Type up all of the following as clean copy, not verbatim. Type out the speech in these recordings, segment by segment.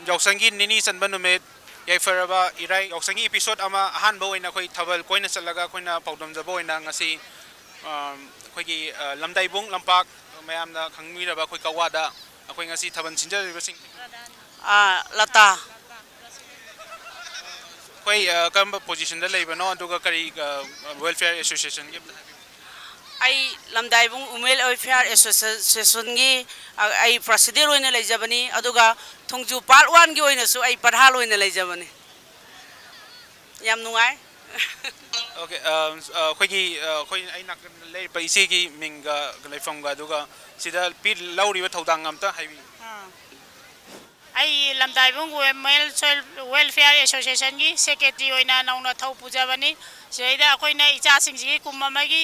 yausanggi nini chanba numit yaifaraba irai yausanggi episode ama ahanba oina khoi thabal koina chalaga khoina paudam jabo oina ngasi khoigi lamdaibung lampak mayamna khangmiraba khoi kawada akhoi ngasi thaban sinjariba sing lata khoi kamba position da leibano aduga kari welfare association gi ai lamdaibung umel welfare association gi ai president oina leijabani aduga thongju part 1 gi oina su ai parhal oina leijabani yam nungai okay khoigi khoi ai nak lei paisi gi minga leifam ga aduga sida pi lauri ba thodang amta haibi ꯑꯩ ꯂꯝꯗꯥꯏꯕꯨꯡ women welfare ꯑꯦꯁꯣꯁꯤꯌꯦꯁꯟꯒꯤ secretary ꯑꯣꯏꯅ ꯅꯧꯅ ꯊꯧ ꯄꯨꯖꯕꯅꯤ ꯁꯤꯗꯩꯗ ꯑꯩꯈꯣꯏꯅ ꯏꯆꯥꯁꯤꯡꯁꯤꯒꯤ ꯀꯨꯝ ꯑꯃꯒꯤ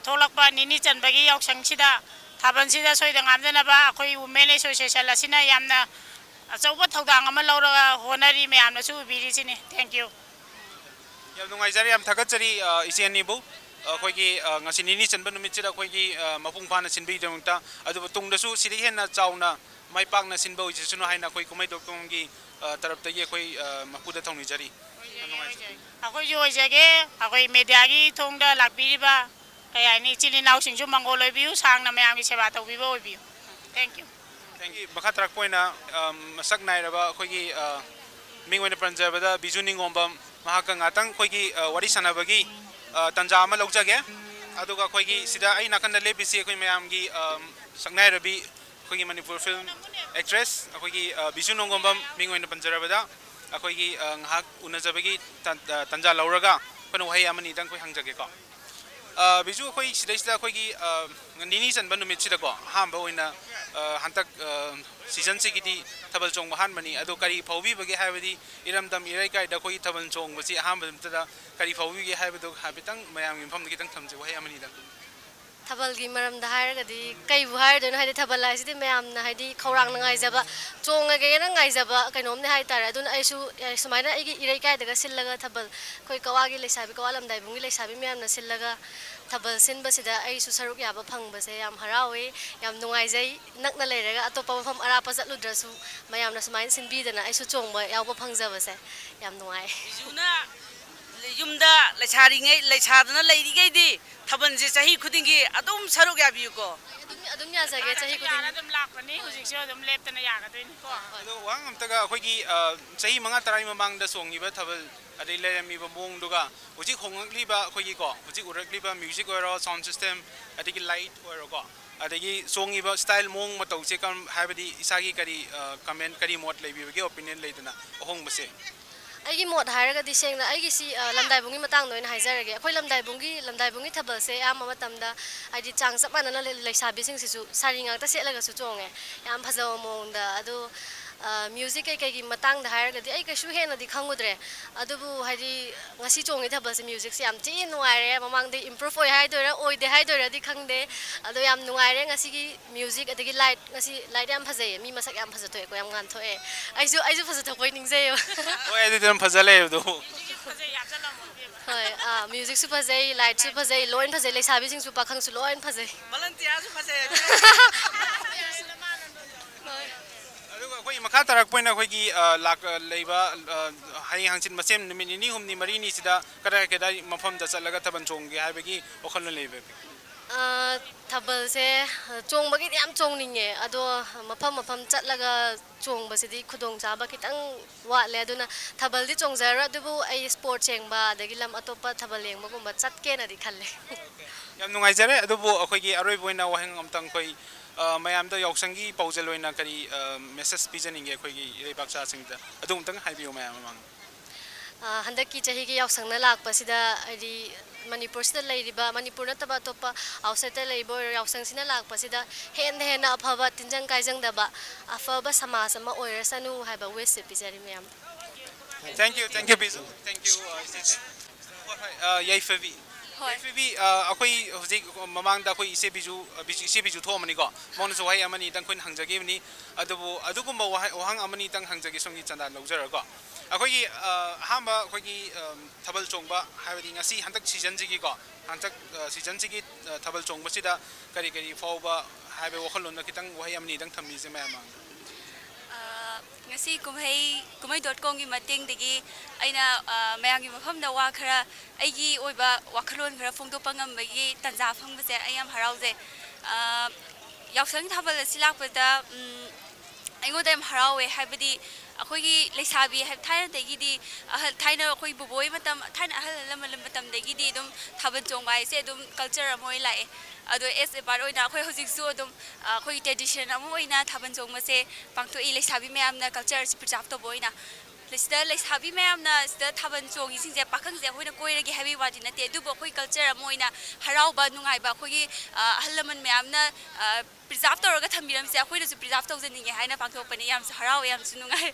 ꯊꯣꯛꯂꯛꯄ ꯅꯤꯅꯤ ꯆꯟꯕꯒꯤ ꯌꯥꯎꯁꯪꯁꯤꯗ ꯊꯥꯕꯜꯁꯤꯗ ꯁꯣꯏꯗ ꯉꯥꯝꯗꯅꯕ ꯑꯩꯈꯣꯏ ꯋꯨꯃꯦꯟ ꯑꯦꯁꯣꯁꯤꯌꯦꯁꯟ ꯑꯁꯤꯅ ꯌꯥꯝꯅ ꯑꯆꯧꯕ ꯊꯧꯗꯥꯡ ꯑꯃ ꯂꯧꯔꯒ ꯍꯣꯠꯅꯔꯤ ꯃꯌꯥꯝꯅꯁꯨ ꯎꯕꯤꯔꯤꯁꯤꯅꯤ ꯊꯦꯡꯛ ꯌꯨ ꯌꯥꯝ ꯅꯨꯡꯉꯥꯏꯖꯔꯦ ꯌꯥꯝ ꯊꯥꯒꯠꯆꯔꯤ ꯏꯆꯦ ꯑꯅꯤꯕꯨ ꯑꯩꯈꯣꯏꯒꯤ ꯉꯁꯤ ꯅꯤꯅꯤ ꯆꯟꯕ ꯅꯨꯃꯤꯠꯁꯤꯗ ꯑꯩꯈꯣꯏꯒꯤ ꯃꯄꯨꯡ ꯐꯥꯅ ꯁꯤꯟꯕꯒꯤꯗꯃꯛꯇ ꯑꯗꯨꯕꯨ ꯇꯨꯡꯗꯁꯨ ꯁꯤꯗꯒꯤ ꯍꯦꯟꯅ ꯆꯥꯎꯅ ꯃꯥꯏ ꯄꯥꯛꯅ ꯁꯤꯟꯕ ꯑꯣꯏꯖꯁꯅꯨ ꯍꯥꯏꯅ ꯑꯩꯈꯣꯏ ꯀꯨꯝꯍꯩ ꯇꯔꯞꯇꯒꯤ ꯑꯩꯈꯣꯏ ꯃꯄꯨꯗ ꯊꯧꯅꯤꯖꯔꯤ ꯑꯩꯈꯣꯏꯁꯨ ꯑꯣꯏꯖꯒꯦ ꯑꯩꯈꯣꯏ ꯃꯦꯗꯤꯌꯥꯒꯤ ꯊꯣꯡꯗ ꯂꯥꯛꯄꯤꯔꯤꯕ ꯀꯩ ꯍꯥꯏꯅꯤ ꯏꯆꯤꯜ ꯏꯅꯥꯎꯁꯤꯡꯁꯨ ꯃꯪꯒꯣꯜ ꯑꯣꯏꯕꯤꯌꯨ ꯁꯥꯡꯅ ꯃꯌꯥꯝꯒꯤ ꯁꯦꯕꯥ ꯇꯧꯕꯤꯕ ꯑꯣꯏꯕꯤꯌꯨ ꯊꯦꯡꯛ ꯌꯨ ꯃꯈꯥ ꯇꯥꯔꯛꯄ ꯑꯣꯏꯅ ꯃꯁꯛ ꯅꯥꯏꯔꯕ ꯑꯩꯈꯣꯏꯒꯤ ꯃꯤꯡ ꯑꯣꯏꯅ ꯄꯟꯖꯕꯗ ꯕꯤꯖꯨ ꯅꯤꯡꯉꯣꯝꯕꯝ ꯃꯍꯥꯛꯀ ꯉꯥꯛꯇꯪ ꯑꯩꯈꯣꯏꯒꯤ ꯋꯥꯔꯤ ꯁꯥꯟꯅꯕꯒꯤ ꯇꯥꯟꯖꯥ ꯑꯃ ꯂꯧꯖꯒꯦ ꯑꯗꯨꯒ ꯑꯩꯈꯣꯏꯒꯤ ꯁꯤꯗ ꯑꯩ ꯅꯥꯀꯟꯗ ꯂꯦꯞꯄꯤꯁꯤ ꯑꯩꯈꯣꯏ ꯃꯌꯥꯝꯒꯤ ꯁꯛꯅꯥꯏꯔꯕꯤ ꯑꯩꯈꯣꯏꯒꯤ ꯃꯅꯤꯄꯨꯔ ꯐꯤꯜꯝ ꯑꯦꯛꯇ꯭ꯔꯦꯁ ꯑꯩꯈꯣꯏꯒꯤ ꯕꯤꯖꯨ ꯅꯤꯡꯉꯣꯝꯕꯝ ꯃꯤꯡ ꯑꯣꯏꯅ ꯄꯟꯖꯔꯕꯗ ꯑꯩꯈꯣꯏꯒꯤ ꯉꯥꯏꯍꯥꯛ ꯎꯅꯖꯕꯒꯤ ꯇꯥꯟꯖꯥ ꯂꯧꯔꯒ ꯑꯩꯈꯣꯏꯅ ꯋꯥꯍꯩ ꯑꯃꯅꯤꯗꯪ ꯑꯩꯈꯣꯏ ꯍꯪꯖꯒꯦꯀꯣ ꯕꯤꯖꯨ ꯑꯩꯈꯣꯏ ꯁꯤꯗꯩꯁꯤꯗ ꯑꯩꯈꯣꯏꯒꯤ ꯅꯤꯅꯤ ꯆꯟꯕ ꯅꯨꯃꯤꯠꯁꯤꯗꯀꯣ ꯑꯍꯥꯟꯕ ꯑꯣꯏꯅ ꯍꯟꯗꯛ ꯁꯤꯖꯟꯁꯤꯒꯤꯗꯤ ꯊꯥꯕꯜ ꯆꯣꯡꯕ ꯑꯍꯥꯟꯕꯅꯤ ꯑꯗꯣ ꯀꯔꯤ ꯐꯥꯎꯕꯤꯕꯒꯦ ꯍꯥꯏꯕꯗꯤ ꯏꯔꯝꯗꯝ ꯏꯔꯩꯀꯥꯏꯗ ꯑꯩꯈꯣꯏꯒꯤ ꯊꯥꯕꯜ ꯆꯣꯡꯕꯁꯤ ꯑꯍꯥꯟꯕꯗ ꯀꯔꯤ ꯐꯥꯎꯕꯤꯒꯦ ꯍꯥꯏꯕꯗꯨ ꯍꯥꯏꯐꯦꯠꯇꯪ ꯃꯌꯥꯝꯒꯤ ꯃꯐꯝꯗ ꯈꯤꯇꯪ ꯊꯝꯖꯩ ꯋꯥꯍꯩ ꯑꯃꯅꯤꯗꯪ ꯊꯥꯕꯜꯒꯤ ꯃꯔꯝꯗ ꯍꯥꯏꯔꯒꯗꯤ ꯀꯩꯕꯨ ꯍꯥꯏꯔꯗꯣꯏꯅꯣ ꯍꯥꯏꯗꯤ ꯊꯥꯕꯜ ꯍꯥꯏꯁꯤꯗꯤ ꯃꯌꯥꯝꯅ ꯍꯥꯏꯗꯤ ꯈꯧꯔꯥꯡꯅ ꯉꯥꯏꯖꯕ ꯆꯣꯡꯉꯒꯦꯅ ꯉꯥꯏꯖꯕ ꯀꯩꯅꯣꯝꯅꯦ ꯍꯥꯏꯇꯥꯔꯦ ꯑꯗꯨꯅ ꯑꯩꯁꯨ ꯁꯨꯃꯥꯏꯅ ꯑꯩꯒꯤ ꯏꯔꯩꯀꯥꯏꯗꯒ ꯁꯤꯜꯂꯒ ꯊꯥꯕꯜ ꯑꯩꯈꯣꯏ ꯀꯋꯥꯒꯤ ꯂꯩꯁꯥꯕꯤ ꯀꯋꯥ ꯂꯝꯗꯥꯏꯕꯨꯡꯒꯤ ꯂꯩꯁꯥꯕꯤ ꯃꯌꯥꯝꯅ ꯁꯤꯜꯂꯒ ꯊꯥꯕꯜ ꯁꯤꯟꯕꯁꯤꯗ ꯑꯩꯁꯨ ꯁꯔꯨꯛ ꯌꯥꯕ ꯐꯪꯕꯁꯦ ꯌꯥꯝ ꯍꯔꯥꯎꯋꯤ ꯌꯥꯝ ꯅꯨꯡꯉꯥꯏꯖꯩ ꯅꯛꯅ ꯂꯩꯔꯒ ꯑꯇꯣꯞꯄ ꯃꯐꯝ ꯑꯔꯥꯞꯄ ꯆꯠꯂꯨꯗ꯭ꯔꯁꯨ ꯃꯌꯥꯝꯅ ꯁꯨꯃꯥꯏꯅ ꯁꯤꯟꯕꯤꯗꯅ ꯑꯩꯁꯨ ꯆꯣꯡꯕ ꯌꯥꯎꯕ ꯐꯪꯖꯕꯁꯦ ꯌꯥꯝ ꯅꯨꯡꯉꯥꯏ ꯕꯤꯖꯨꯅ ꯌꯨꯝꯗ ꯂꯩꯁꯥꯗꯅ ꯂꯩꯔꯤꯉꯩꯗꯤ ꯊꯥꯕꯜꯁꯦ ꯆꯍꯤ ꯈꯨꯗꯤꯡꯒꯤ ꯑꯗꯨꯝ ꯁꯔꯨꯛ ꯌꯥꯕꯤꯌꯨꯀꯣ ꯑꯗꯨꯝ ꯌꯥꯖꯒꯦ ꯆꯍꯤ ꯈꯨꯗꯤꯡ ꯑꯗꯨꯝ ꯂꯥꯛꯄꯅꯤ ꯍꯧꯖꯤꯛꯁꯨ ꯑꯗꯨꯝ ꯂꯦꯞꯇꯅ ꯌꯥꯒꯗꯣꯏꯅꯤꯀꯣ ꯑꯗꯣ ꯋꯥꯍꯪ ꯑꯝꯇꯒ ꯑꯩꯈꯣꯏꯒꯤ ꯆꯍꯤ 5-10 ꯃꯃꯥꯡꯗ ꯆꯣꯡꯉꯤꯕ ꯊꯥꯕꯜ ꯑꯗꯩ ꯂꯩꯔꯝꯃꯤꯕ ꯃꯑꯣꯡꯗꯨꯒ ꯍꯧꯖꯤꯛ ꯍꯣꯡꯂꯛꯂꯤꯕ ꯑꯩꯈꯣꯏꯒꯤꯀꯣ ꯍꯧꯖꯤꯛ ꯎꯔꯛꯂꯤꯕ ꯃ꯭ꯌꯨꯖꯤꯛ ꯑꯣꯏꯔꯣ ꯁꯥꯎꯟ ꯁꯤꯁꯇꯦꯝ ꯑꯗꯒꯤ ꯂꯥꯏꯠ ꯑꯣꯏꯔꯣꯀꯣ ꯑꯗꯒꯤ ꯆꯣꯡꯉꯤꯕ ꯁ꯭ꯇꯥꯏꯜ ꯃꯑꯣꯡ ꯃꯇꯧꯁꯦ ꯍꯥꯏꯕꯗꯤ ꯏꯁꯥꯒꯤ ꯀꯔꯤ ꯀꯃꯦꯟ ꯀꯔꯤ ꯃꯣꯠ ꯂꯩꯕꯤꯕꯒꯦ ꯑꯣꯄꯤꯅꯤꯌꯟ ꯂꯩꯗꯅ ꯑꯍꯣꯡꯕꯁꯦ ꯑꯩꯒꯤ ꯃꯣꯠ ꯍꯥꯏꯔꯒꯗꯤ ꯁꯦꯡꯅ ꯑꯩꯒꯤꯁꯤ ꯂꯝꯗꯥꯏꯕꯨꯡꯒꯤ ꯃꯇꯥꯡꯗ ꯑꯣꯏꯅ ꯍꯥꯏꯖꯔꯒꯦ ꯑꯩꯈꯣꯏ ꯂꯝꯗꯥꯏꯕꯨꯡꯒꯤ ꯊꯥꯕꯜꯁꯦ ꯑꯌꯥꯝꯕ ꯃꯇꯝꯗ ꯍꯥꯏꯗꯤ ꯆꯥꯡ ꯆꯞ ꯃꯥꯟꯅꯅ ꯂꯩꯁꯥꯕꯤꯁꯤꯡꯁꯤꯁꯨ ꯁꯥꯔꯤ ꯉꯥꯛꯇ ꯁꯦꯠꯂꯒꯁꯨ ꯆꯣꯡꯉꯦ ꯌꯥꯝ ꯐꯖꯕ ꯃꯑꯣꯡꯗ ꯑꯗꯣ ꯃ꯭ꯌꯨꯖꯤꯛ ꯀꯩꯀꯩꯒꯤ ꯃꯇꯥꯡꯗ ꯍꯥꯏꯔꯒꯗꯤ ꯑꯩ ꯀꯩꯁꯨ ꯍꯦꯟꯅꯗꯤ ꯈꯪꯉꯨꯗ꯭ꯔꯦ ꯑꯗꯨꯕꯨ ꯍꯥꯏꯗꯤ ꯉꯁꯤ ꯆꯣꯡꯉꯤ ꯊꯥꯕꯜꯁꯦ ꯃ꯭ꯌꯨꯖꯤꯛꯁꯦ ꯌꯥꯝ ꯊꯤꯅ ꯅꯨꯡꯉꯥꯏꯔꯦ ꯃꯃꯥꯡꯗ ꯏꯝꯄ꯭ꯔꯨꯞ ꯑꯣꯏ ꯍꯥꯏꯗꯣꯏꯔꯥ ꯑꯣꯏꯗꯦ ꯍꯥꯏꯗꯣꯏꯔꯥꯗꯤ ꯈꯪꯗꯦ ꯑꯗꯣ ꯌꯥꯝ ꯅꯨꯡꯉꯥꯏꯔꯦ ꯉꯁꯤꯒꯤ ꯃ꯭ꯌꯨꯖꯤꯛ ꯑꯗꯒꯤ ꯂꯥꯏꯠ ꯉꯁꯤ ꯂꯥꯏꯠ ꯌꯥꯝ ꯐꯖꯩꯌꯦ ꯃꯤ ꯃꯁꯛ ꯌꯥꯝ ꯐꯖꯊꯣꯛꯑꯦꯀꯣ ꯌꯥꯝ ꯉꯥꯟꯊꯣꯛꯑꯦ ꯑꯩꯁꯨ ꯐꯖꯊꯣꯛꯄꯩ ꯅꯤꯡꯖꯩꯌꯦꯕ ꯍꯣꯏ ꯑꯗꯨꯗꯤ ꯑꯗꯨꯝ ꯐꯖ ꯂꯩꯕꯗꯣ ꯐꯖꯩ ꯍꯥꯞꯆꯜꯂꯝꯃꯣ ꯍꯣꯏ ꯃ꯭ꯌꯨꯖꯤꯛꯁꯨ ꯐꯖꯩ ꯂꯥꯏꯠꯁꯨ ꯐꯖꯩ ꯂꯣꯏꯅ ꯐꯖꯩ ꯂꯩꯁꯥꯕꯤꯁꯤꯡꯁꯨ ꯄꯥꯈꯪꯁꯨ ꯂꯣꯏꯅ ꯐꯖꯩ ꯚꯣꯂꯟꯇꯤꯌꯥꯔꯁꯨ ꯐꯖꯩ ꯑꯗꯨꯒ ꯑꯩꯈꯣꯏ ꯃꯈꯥ ꯇꯥꯔꯛꯄ ꯑꯣꯏꯅ ꯑꯩꯈꯣꯏꯒꯤ ꯂꯩꯕ ꯍꯌꯦꯡ ꯍꯪꯆꯤꯠ ꯃꯁꯦꯝ ꯅꯨꯃꯤꯠ 2-3-4ꯁꯤꯗ ꯀꯗꯥꯏ ꯃꯐꯝꯗ ꯆꯠꯂꯒ ꯊꯥꯕꯜ ꯆꯣꯡꯒꯦ ꯍꯥꯏꯕꯒꯤ ꯋꯥꯈꯜꯂꯣꯟ ꯂꯩꯕꯒꯦ ꯊꯥꯕꯜꯁꯦ ꯆꯣꯡꯕꯒꯤꯗꯤ ꯌꯥꯝ ꯆꯣꯡꯅꯤꯡꯉꯦ ꯑꯗꯣ ꯃꯐꯝ ꯆꯠꯂꯒ ꯆꯣꯡꯕꯁꯤꯗꯤ ꯈꯨꯗꯣꯡꯆꯥꯕ ꯈꯤꯇꯪ ꯋꯥꯠꯂꯦ ꯑꯗꯨꯅ ꯊꯥꯕꯜꯗꯤ ꯆꯣꯡꯖꯔꯣꯏ ꯑꯗꯨꯕꯨ ꯑꯩ ꯁ꯭ꯄꯣꯔꯠ ꯌꯦꯡꯕ ꯑꯗꯒꯤ ꯂꯝ ꯑꯇꯣꯞꯄ ꯊꯥꯕꯜ ꯌꯦꯡꯕꯒꯨꯝꯕ ꯆꯠꯀꯦꯅꯗꯤ ꯈꯜꯂꯦ ꯌꯥꯝ ꯅꯨꯡꯉꯥꯏꯖꯔꯦ ꯑꯗꯨꯕꯨ ꯑꯩꯈꯣꯏꯒꯤ ꯑꯔꯣꯏꯕ ꯑꯣꯏꯅ ꯋꯥꯍꯪ ꯑꯝꯇꯪ ꯑꯩꯈꯣꯏ ꯃꯌꯥꯝꯗ ꯌꯥꯎꯁꯪꯒꯤ ꯄꯥꯎꯖꯦꯜ ꯑꯣꯏꯅ ꯀꯔꯤ ꯃꯦꯁꯦꯖ ꯄꯤꯖꯅꯤꯡꯒꯦ ꯑꯩꯈꯣꯏꯒꯤ ꯏꯔꯩꯕꯥꯛꯆꯥꯁꯤꯡꯗ ꯑꯗꯨ ꯑꯝꯇꯪ ꯍꯥꯏꯕꯤꯌꯨ ꯃꯌꯥꯝ ꯃꯃꯥꯡꯗ ꯍꯟꯗꯛꯀꯤ ꯆꯍꯤꯒꯤ ꯌꯥꯎꯁꯪꯅ ꯂꯥꯛꯄꯁꯤꯗ ꯍꯥꯏꯗꯤ ꯃꯅꯤꯄꯨꯔꯁꯤꯗ ꯂꯩꯔꯤꯕ ꯃꯅꯤꯄꯨꯔ ꯅꯠꯇꯕ ꯑꯇꯣꯞꯄ ꯑꯥꯎꯠꯁꯥꯏꯗꯇ ꯂꯩꯕ ꯑꯣꯏꯔꯣ ꯌꯥꯎꯁꯪꯁꯤꯅ ꯂꯥꯛꯄꯁꯤꯗ ꯍꯦꯟꯅ ꯑꯐꯕ ꯇꯤꯟꯖꯪ ꯀꯥꯏꯖꯪꯗꯕ ꯑꯐꯕ ꯁꯃꯥꯖ ꯑꯃ ꯑꯣꯏꯔꯁꯅꯨ ꯍꯥꯏꯕ ꯋꯤꯁꯁꯦ ꯄꯤꯖꯔꯤ ꯃꯌꯥꯝꯗ thank you Biju thank you ꯏꯆꯦ ꯌꯥꯏꯐꯕꯤ ꯌꯥꯏꯐꯕꯤ ꯑꯩꯈꯣꯏ ꯍꯧꯖꯤꯛ ꯃꯃꯥꯡꯗ ꯑꯩꯈꯣꯏ ꯏꯆꯦ ꯕꯤꯖꯨ ꯊꯣꯛꯑꯃꯅꯤꯀꯣ ꯃꯉꯣꯟꯗꯁꯨ ꯋꯥꯍꯩ ꯑꯃꯅꯤꯗꯪ ꯑꯩꯈꯣꯏꯅ ꯍꯪꯖꯈꯤꯕꯅꯤ ꯑꯗꯨꯕꯨ ꯑꯗꯨꯒꯨꯝꯕ ꯋꯥꯍꯪ ꯑꯃꯅꯤꯗꯪ ꯍꯪꯖꯒꯦ ꯁꯣꯝꯒꯤ ꯆꯥꯟꯗꯥ ꯂꯧꯖꯔꯒꯀꯣ ꯑꯩꯈꯣꯏꯒꯤ ꯑꯍꯥꯟꯕ ꯑꯩꯈꯣꯏꯒꯤ ꯊꯥꯕꯜ ꯆꯣꯡꯕ ꯍꯥꯏꯕꯗꯤ ꯉꯁꯤ ꯍꯟꯗꯛ ꯁꯤꯖꯟꯁꯤꯒꯤꯀꯣ ꯍꯟꯗꯛ ꯁꯤꯖꯟꯁꯤꯒꯤ ꯊꯥꯕꯜ ꯆꯣꯡꯕꯁꯤꯗ ꯀꯔꯤ ꯐꯥꯎꯕ ꯍꯥꯏꯕ ꯋꯥꯈꯜꯂꯣꯟꯗ ꯈꯤꯇꯪ ꯋꯥꯍꯩ ꯑꯃꯅꯤꯗꯪ ꯊꯝꯕꯤꯁꯦ ꯃꯌꯥꯝ ꯃꯥꯡꯗ ꯉꯁꯤ ꯀꯨꯝꯍꯩ.com ꯒꯤ ꯃꯇꯦꯡꯗꯒꯤ ꯑꯩꯅ ꯃꯌꯥꯝꯒꯤ ꯃꯐꯝꯗ ꯋꯥ ꯈꯔ ꯑꯩꯒꯤ ꯑꯣꯏꯕ ꯋꯥꯈꯜꯂꯣꯟ ꯈꯔ ꯐꯣꯡꯗꯣꯛꯄ ꯉꯝꯕꯒꯤ ꯇꯥꯟꯖꯥ ꯐꯪꯕꯁꯦ ꯑꯩ ꯌꯥꯝ ꯍꯔꯥꯎꯖꯩ ꯌꯥꯎꯁꯪ ꯊꯥꯕꯜ ꯑꯁꯤ ꯂꯥꯛꯄꯗ ꯑꯩꯉꯣꯟꯗ ꯌꯥꯝ ꯍꯔꯥꯎꯋꯦ ꯍꯥꯏꯕꯗꯤ ꯑꯩꯈꯣꯏꯒꯤ ꯂꯩꯁꯥꯕꯤ ꯊꯥꯏꯅꯗꯒꯤꯗꯤ ꯊꯥꯏꯅ ꯑꯩꯈꯣꯏ ꯕꯨꯕꯣꯏ ꯃꯇꯝ ꯊꯥꯏꯅ ꯑꯍꯜ ꯂꯃꯟ ꯃꯇꯝꯗꯒꯤꯗꯤ ꯑꯗꯨꯝ ꯊꯥꯕꯜ ꯆꯣꯡꯕ ꯍꯥꯏꯁꯦ ꯑꯗꯨꯝ ꯀꯜꯆꯔ ꯑꯃ ꯑꯣꯏꯅ ꯂꯥꯛꯑꯦ ꯑꯗꯣ ꯑꯦꯁ ꯑꯦ ꯄꯥꯔꯠ ꯑꯣꯏꯅ ꯑꯩꯈꯣꯏ ꯍꯧꯖꯤꯛꯁꯨ ꯑꯗꯨꯝ ꯑꯩꯈꯣꯏꯒꯤ ꯇ꯭ꯔꯦꯗꯤꯁꯟ ꯑꯃ ꯑꯣꯏꯅ ꯊꯥꯕꯜ ꯆꯣꯡꯕꯁꯦ ꯄꯥꯡꯊꯣꯛꯏ ꯂꯩꯁꯥꯕꯤ ꯃꯌꯥꯝꯅ ꯀꯜꯆꯔꯁꯤ ꯄ꯭ꯔꯤꯖꯥꯔꯚ ꯇꯧꯕ ꯑꯣꯏꯅ ꯁꯤꯗ ꯂꯩꯁꯥꯕꯤ ꯃꯌꯥꯝꯅ ꯁꯤꯗ ꯊꯥꯕꯜ ꯆꯣꯡꯉꯤꯁꯤꯡꯁꯦ ꯄꯥꯈꯪꯁꯦ ꯑꯩꯈꯣꯏꯅ ꯀꯣꯏꯔꯒꯦ ꯍꯥꯏꯕꯒꯤ ꯋꯥꯗꯤ ꯅꯠꯇꯦ ꯑꯗꯨꯕꯨ ꯑꯩꯈꯣꯏ ꯀꯜꯆꯔ ꯑꯃ ꯑꯣꯏꯅ ꯍꯔꯥꯎꯕ ꯅꯨꯡꯉꯥꯏꯕ ꯑꯩꯈꯣꯏꯒꯤ ꯑꯍꯜ ꯂꯃꯟ ꯃꯌꯥꯝꯅ ꯄ꯭ꯔꯤꯖꯥꯔꯚ ꯇꯧꯔꯒ ꯊꯝꯕꯤꯔꯝꯃꯤꯁꯦ ꯑꯩꯈꯣꯏꯅꯁꯨ ꯄ꯭ꯔꯤꯖꯥꯔꯚ ꯇꯧꯖꯅꯤꯡꯉꯦ ꯍꯥꯏꯅ ꯄꯥꯡꯊꯣꯛꯄꯅꯤ ꯌꯥꯝꯁꯨ ꯍꯔꯥꯎꯋꯦ ꯌꯥꯝꯁꯨ ꯅꯨꯡꯉꯥꯏ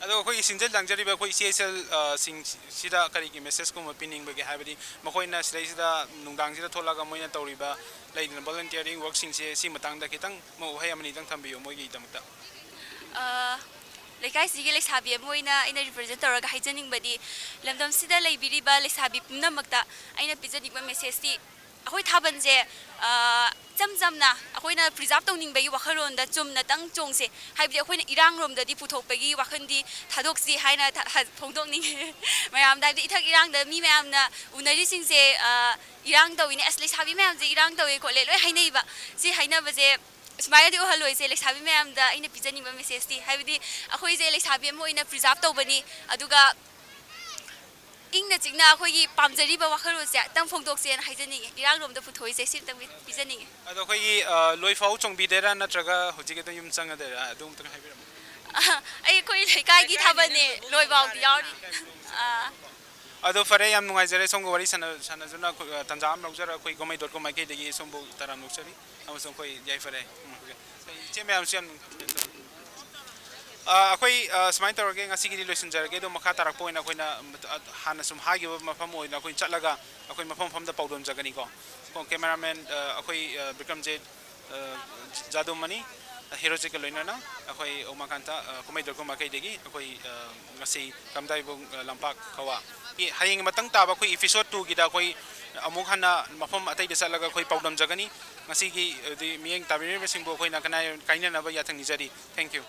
ꯑꯗꯣ ꯑꯩꯈꯣꯏꯒꯤ ꯁꯤꯡꯖꯦꯜ ꯂꯥꯡꯖꯔꯤꯕ ꯑꯩꯈꯣꯏ ꯏꯆꯦ ꯁꯤꯡꯁꯤꯗ ꯀꯔꯤꯒꯤ ꯃꯦꯁꯦꯖꯀꯨꯝꯕ ꯄꯤꯅꯤꯡꯕꯒꯦ ꯍꯥꯏꯕꯗꯤ ꯃꯈꯣꯏꯅ ꯁꯤꯗꯩꯁꯤꯗ ꯅꯨꯡꯗꯥꯡꯁꯤꯗ ꯊꯣꯛꯂꯒ ꯃꯣꯏꯅ ꯇꯧꯔꯤꯕ ꯂꯩꯗꯅ ꯚꯣꯂꯨꯟꯇꯤꯌꯔꯤꯡ ꯋꯥꯔꯛꯁꯤꯡꯁꯦ ꯁꯤ ꯃꯇꯥꯡꯗ ꯈꯤꯇꯪ ꯋꯥꯍꯩ ꯑꯃꯅꯤꯗꯪ ꯊꯝꯕꯤꯌꯨ ꯃꯣꯏꯒꯤꯗꯃꯛꯇ ꯂꯩꯀꯥꯏꯁꯤꯒꯤ ꯂꯩꯁꯥꯕꯤ ꯑꯃ ꯑꯣꯏꯅ ꯑꯩꯅ ꯔꯤꯄ꯭ꯔꯖꯦꯟ ꯇꯧꯔꯒ ꯍꯥꯏꯖꯅꯤꯡꯕꯗꯤ ꯂꯝꯗꯝꯁꯤꯗ ꯂꯩꯕꯤꯔꯤꯕ ꯂꯩꯁꯥꯕꯤ ꯄꯨꯝꯅꯃꯛꯇ ꯑꯩꯅ ꯄꯤꯖꯅꯤꯡꯕ ꯃꯦꯁꯦꯖꯇꯤ ꯑꯩꯈꯣꯏ ꯊꯥꯕꯜꯁꯦ ꯏꯆꯝ ꯆꯝꯅ ꯑꯩꯈꯣꯏꯅ ꯄ꯭ꯔꯤꯖꯥꯔꯚ ꯇꯧꯅꯤꯡꯕꯒꯤ ꯋꯥꯈꯜꯂꯣꯟꯗ ꯆꯨꯝꯅꯇꯪ ꯆꯣꯡꯁꯦ ꯍꯥꯏꯕꯗꯤ ꯑꯩꯈꯣꯏꯅ ꯏꯔꯥꯡꯂꯣꯝꯗꯗꯤ ꯄꯨꯊꯣꯛꯄꯒꯤ ꯋꯥꯈꯜꯗꯤ ꯊꯥꯗꯣꯛꯁꯤ ꯍꯥꯏꯅ ꯐꯣꯡꯗꯣꯛꯅꯤꯡꯉꯦ ꯃꯌꯥꯝꯗ ꯍꯥꯏꯕꯗꯤ ꯏꯊꯛ ꯏꯔꯥꯡꯗ ꯃꯤ ꯃꯌꯥꯝꯅ ꯎꯅꯔꯤꯁꯤꯡꯁꯦ ꯏꯔꯥꯡ ꯇꯧꯏꯅꯦ ꯑꯁ ꯂꯩꯁꯥꯕꯤ ꯃꯌꯥꯝꯁꯦ ꯏꯔꯥꯡ ꯇꯧꯏ ꯈꯣꯠꯂꯦ ꯂꯣꯏ ꯍꯥꯏꯅꯩꯕ ꯁꯤ ꯍꯥꯏꯅꯕꯁꯦ ꯁꯨꯃꯥꯏꯅꯗꯤ ꯑꯣꯏꯍꯜꯂꯣꯏꯁꯦ ꯂꯩꯁꯥꯕꯤ ꯃꯌꯥꯝꯗ ꯑꯩꯅ ꯄꯤꯖꯅꯤꯡꯕ ꯃꯦꯁꯦꯖꯇꯤ ꯍꯥꯏꯕꯗꯤ ꯑꯩꯈꯣꯏꯁꯦ ꯂꯩꯁꯥꯕꯤ ꯑꯃ ꯑꯣꯏꯅ ꯄ꯭ꯔꯤꯖꯥꯔꯚ ꯇꯧꯕꯅꯤ ꯑꯗꯨꯒ ꯏꯪꯅ ꯆꯤꯛꯅ ꯑꯩꯈꯣꯏꯒꯤ ꯄꯥꯝꯖꯔꯤꯕ ꯋꯥꯈꯜꯂꯣꯟꯁꯦ ꯑꯃꯇꯪ ꯐꯣꯡꯗꯣꯛꯁꯦꯅ ꯍꯥꯏꯖꯅꯤꯡꯉꯦ ꯏꯔꯥꯡꯂꯣꯝꯗ ꯄꯨꯊꯣꯛꯏꯁꯦ ꯁꯤꯇꯪ ꯄꯤꯖꯅꯤꯡꯉꯦ ꯑꯗꯣ ꯑꯩꯈꯣꯏꯒꯤ ꯂꯣꯏꯐꯥꯎ ꯆꯣꯡꯕꯤꯗꯣꯏꯔꯥ ꯅꯠꯇ꯭ꯔꯒ ꯍꯧꯖꯤꯛꯀꯤꯗ ꯌꯨꯝ ꯆꯪꯒꯗꯣꯏꯔꯥ ꯑꯗꯨꯝꯇꯪ ꯍꯥꯏꯕꯤꯔꯝꯃꯨ ꯑꯩꯈꯣꯏ ꯂꯩꯀꯥꯏꯒꯤ ꯊꯥꯕꯜꯅꯦ ꯂꯣꯏꯐꯥꯎꯗꯤ ꯌꯥꯎꯔꯤ ꯑꯗꯣ ꯐꯔꯦ ꯌꯥꯝ ꯅꯨꯡꯉꯥꯏꯖꯔꯦ ꯁꯣꯝꯒ ꯋꯥꯔꯤ ꯁꯥꯟꯅꯖꯨꯅ ꯇꯟꯖꯥ ꯑꯃ ꯂꯧꯖꯔ ꯑꯩꯈꯣꯏ ꯒꯣꯃꯩ.com ꯃꯥꯏꯀꯩꯗꯒꯤ ꯁꯣꯝꯕꯨ ꯇꯔꯥꯝ ꯅꯣꯛꯆꯔꯤ ꯑꯃꯁꯨꯡ ꯑꯩꯈꯣꯏ ꯌꯥꯏꯐꯔꯦ ꯏꯆꯦ ꯃꯌꯥꯝꯁꯨ ꯌꯥꯝ ꯑꯩꯈꯣꯏ ꯁꯨꯃꯥꯏꯅ ꯇꯧꯔꯒꯦ ꯉꯁꯤꯒꯤꯗꯤ ꯂꯣꯏꯁꯤꯟꯖꯔꯒꯦ ꯑꯗꯣ ꯃꯈꯥ ꯇꯥꯔꯛꯄ ꯑꯣꯏꯅ ꯑꯩꯈꯣꯏꯅ ꯍꯥꯟꯅ ꯁꯨꯝ ꯍꯥꯏꯈꯤꯕ ꯃꯐꯝ ꯑꯣꯏꯅ ꯑꯩꯈꯣꯏ ꯆꯠꯂꯒ ꯑꯩꯈꯣꯏ ꯃꯐꯝ ꯃꯐꯝꯗ ꯄꯥꯎꯗꯝꯖꯒꯅꯤꯀꯣ ꯀꯦꯃꯦꯔꯥꯃꯦꯟ ꯑꯩꯈꯣꯏ ꯕꯤꯀ꯭ꯔꯝꯖꯤꯠ ꯖꯥꯗꯨꯃꯅꯤ ꯍꯦꯔꯣꯖꯤꯠꯀ ꯂꯣꯏꯅꯅ ꯑꯩꯈꯣꯏ ꯎꯃꯥꯀꯥꯟꯇ ꯒꯣꯃꯩ.com ꯃꯥꯏꯀꯩꯗꯒꯤ ꯑꯩꯈꯣꯏ ꯉꯁꯤ ꯂꯝꯗꯥꯏꯕꯨꯡ ꯂꯝꯄꯥꯛ ꯈꯋꯥ ꯍꯌꯦꯡ ꯃꯇꯪ ꯇꯥꯕ ꯑꯩꯈꯣꯏ ꯏꯄꯤꯁꯣꯗ 2ꯒꯤꯗ ꯑꯩꯈꯣꯏ ꯑꯃꯨꯛ ꯍꯟꯅ ꯃꯐꯝ ꯑꯇꯩꯗ ꯆꯠꯂꯒ ꯑꯩꯈꯣꯏ ꯄꯥꯎꯗꯝꯖꯒꯅꯤ ꯉꯁꯤꯒꯤ ꯃꯤꯠꯌꯦꯡ ꯇꯥꯕꯤꯔꯤꯕꯁꯤꯡꯕꯨ ꯑꯩꯈꯣꯏꯅ ꯀꯥꯏꯅꯅꯕ ꯌꯥꯊꯪ ꯅꯤꯖꯔꯤ ꯊꯦꯡꯛ ꯌꯨ